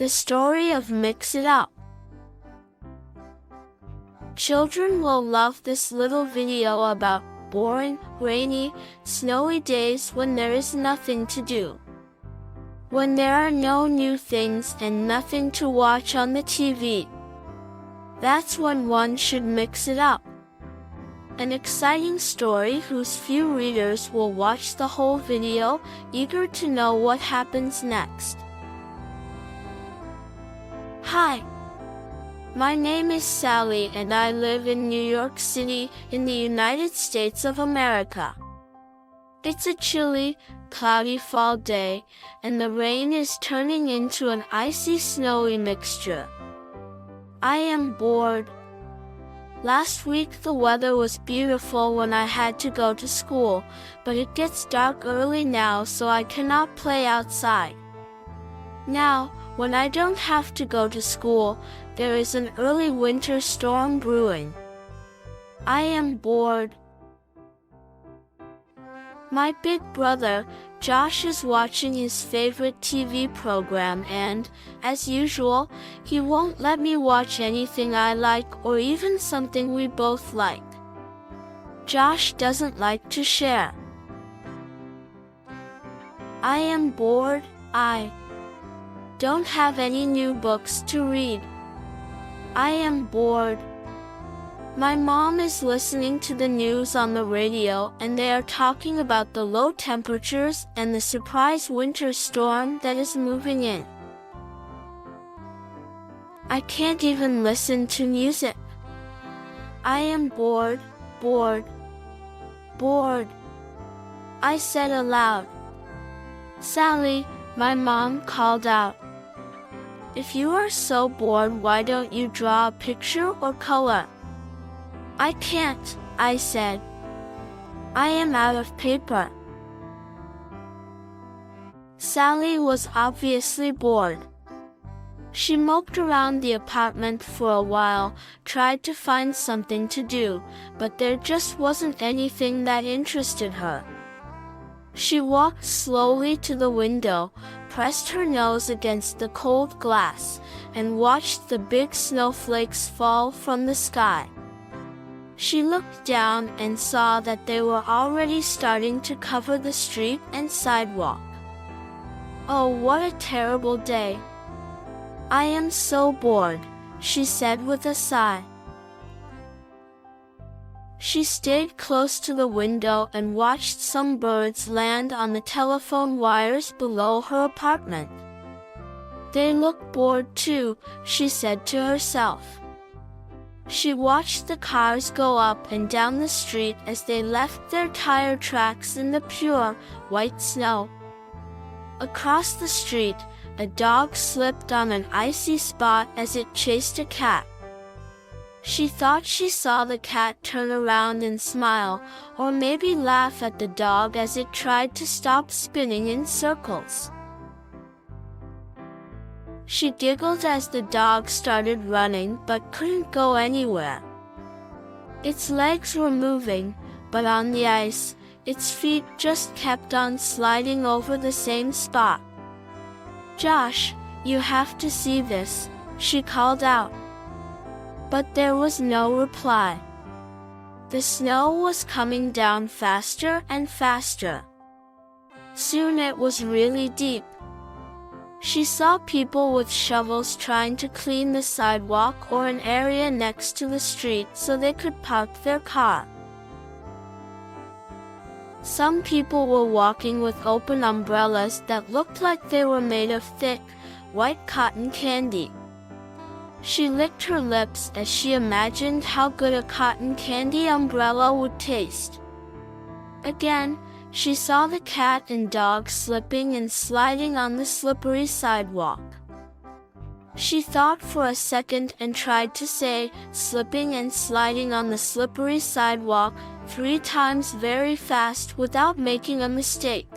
The story of Mix It Up. Children will love this little video about boring, rainy, snowy days when there is nothing to do. When there are no new things and nothing to watch on the TV. That's when one should mix it up. An exciting story whose few readers will watch the whole video, eager to know what happens next. Hi. My name is Sally and I live in New York City in the United States of America. It's a chilly, cloudy fall day, and the rain is turning into an icy, snowy mixture. I am bored. Last week the weather was beautiful when I had to go to school, but it gets dark early now, so I cannot play outside. Now, when I don't have to go to school, there is an early winter storm brewing. I am bored. My big brother, Josh, is watching his favorite TV program and, as usual, he won't let me watch anything I like or even something we both like. Josh doesn't like to share. I am bored. I don't have any new books to read. I am bored. My mom is listening to the news on the radio and they are talking about the low temperatures and the surprise winter storm that is moving in. I can't even listen to music. I am bored, bored, bored. I said aloud. Sally, my mom called out. If you are so bored, why don't you draw a picture or color? I can't, I said. I am out of paper. Sally was obviously bored. She moped around the apartment for a while, tried to find something to do, but there just wasn't anything that interested her. She walked slowly to the window, pressed her nose against the cold glass, and watched the big snowflakes fall from the sky. She looked down and saw that they were already starting to cover the street and sidewalk. Oh, what a terrible day. I am so bored, she said with a sigh. She stayed close to the window and watched some birds land on the telephone wires below her apartment. They look bored too, she said to herself. She watched the cars go up and down the street as they left their tire tracks in the pure, white snow. Across the street, a dog slipped on an icy spot as it chased a cat. She thought she saw the cat turn around and smile, or maybe laugh at the dog as it tried to stop spinning in circles. She giggled as the dog started running but couldn't go anywhere. Its legs were moving, but on the ice, its feet just kept on sliding over the same spot. Josh, you have to see this, she called out. But there was no reply. The snow was coming down faster and faster. Soon it was really deep. She saw people with shovels trying to clean the sidewalk or an area next to the street so they could park their car. Some people were walking with open umbrellas that looked like they were made of thick, white cotton candy. She licked her lips as she imagined how good a cotton candy umbrella would taste. Again, she saw the cat and dog slipping and sliding on the slippery sidewalk. She thought for a second and tried to say, slipping and sliding on the slippery sidewalk, 3 times very fast without making a mistake.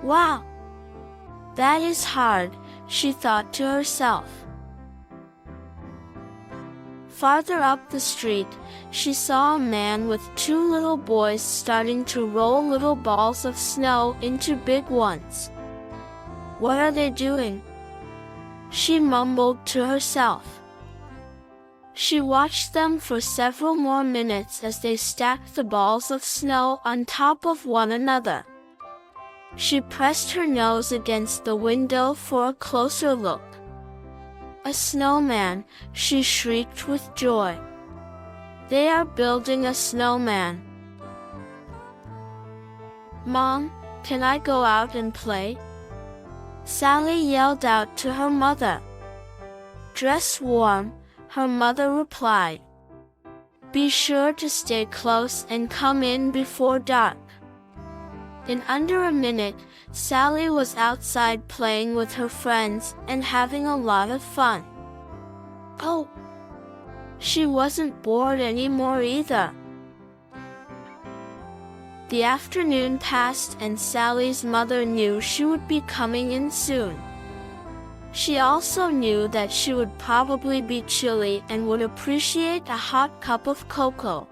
Wow! That is hard, she thought to herself. Farther up the street, she saw a man with 2 little boys starting to roll little balls of snow into big ones. What are they doing? she mumbled to herself. She watched them for several more minutes as they stacked the balls of snow on top of one another. She pressed her nose against the window for a closer look. A snowman, she shrieked with joy. They are building a snowman. Mom, can I go out and play? Sally yelled out to her mother. Dress warm, her mother replied. Be sure to stay close and come in before dark. In under a minute, Sally was outside playing with her friends and having a lot of fun. Oh, she wasn't bored anymore either. The afternoon passed and Sally's mother knew she would be coming in soon. She also knew that she would probably be chilly and would appreciate a hot cup of cocoa.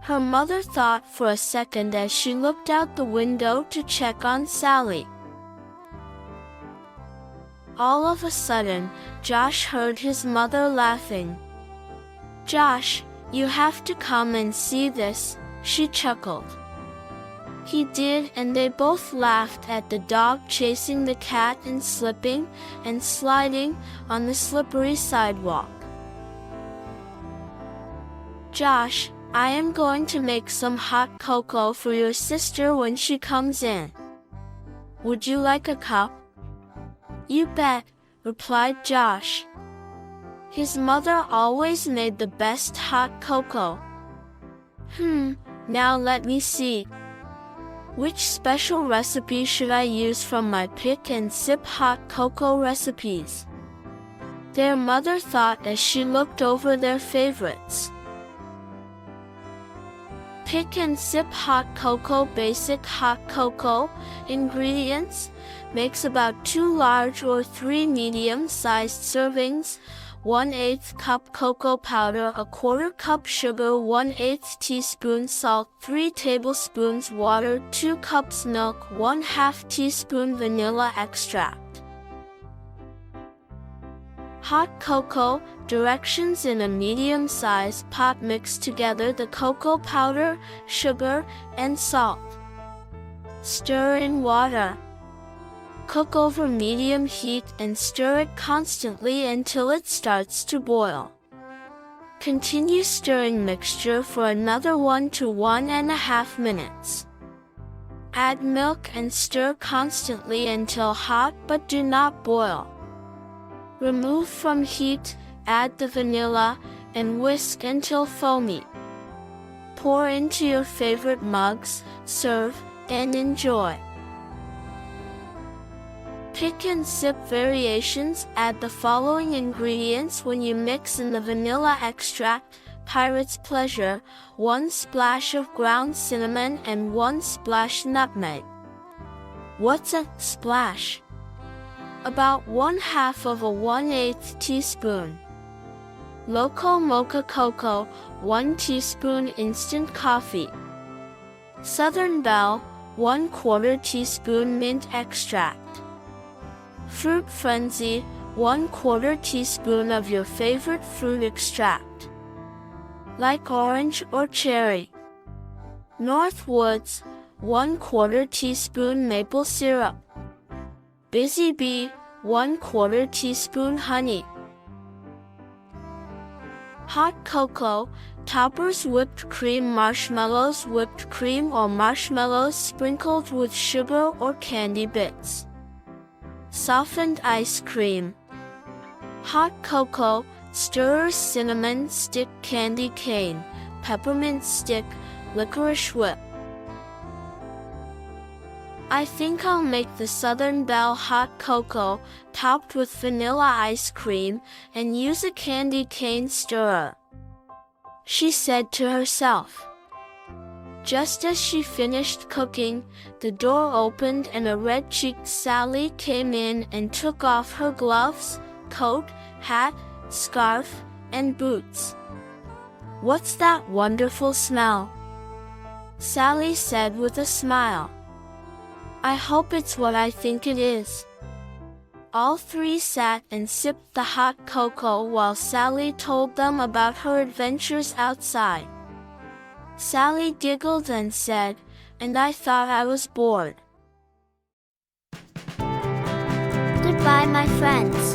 Her mother thought for a second as she looked out the window to check on Sally. All of a sudden, Josh heard his mother laughing. Josh, you have to come and see this, she chuckled. He did, and they both laughed at the dog chasing the cat and slipping and sliding on the slippery sidewalk. Josh, I am going to make some hot cocoa for your sister when she comes in. Would you like a cup? You bet, replied Josh. His mother always made the best hot cocoa. Now let me see. Which special recipe should I use from my pick and sip hot cocoa recipes? Their mother thought as she looked over their favorites. Pick and sip hot cocoa. Basic hot cocoa ingredients: makes about 2 large or 3 medium-sized servings, 1/8 cup cocoa powder, 1/4 cup sugar, 1/8 teaspoon salt, 3 tablespoons water, 2 cups milk, 1/2 teaspoon vanilla extract. Hot cocoa. Directions: in a medium-sized pot, mix together the cocoa powder, sugar, and salt. Stir in water. Cook over medium heat and stir it constantly until it starts to boil. Continue stirring mixture for another 1 to 1.5 minutes. Add milk and stir constantly until hot but do not boil. Remove from heat, add the vanilla, and whisk until foamy. Pour into your favorite mugs, serve, and enjoy. Pick and sip variations. Add the following ingredients when you mix in the vanilla extract: Pirate's Pleasure, 1 splash of ground cinnamon, and 1 splash nutmeg. What's a splash? About 1/2 of a 1/8 teaspoon. Local mocha cocoa, 1 teaspoon instant coffee. Southern Belle, 1/4 teaspoon mint extract. Fruit Frenzy, 1/4 teaspoon of your favorite fruit extract. Like orange or cherry. Northwoods, 1/4 teaspoon maple syrup. Busy Bee, 1/4 teaspoon honey. Hot cocoa. Toppers: whipped cream, marshmallows, whipped cream or marshmallows sprinkled with sugar or candy bits. Softened ice cream. Hot cocoa. Stirrer: cinnamon stick, candy cane, peppermint stick, licorice whip. I think I'll make the Southern Belle hot cocoa, topped with vanilla ice cream, and use a candy cane stirrer, she said to herself. Just as she finished cooking, the door opened and a red-cheeked Sally came in and took off her gloves, coat, hat, scarf, and boots. What's that wonderful smell? Sally said with a smile. I hope it's what I think it is. All three sat and sipped the hot cocoa while Sally told them about her adventures outside. Sally giggled and said, "And I thought I was bored." Goodbye, my friends.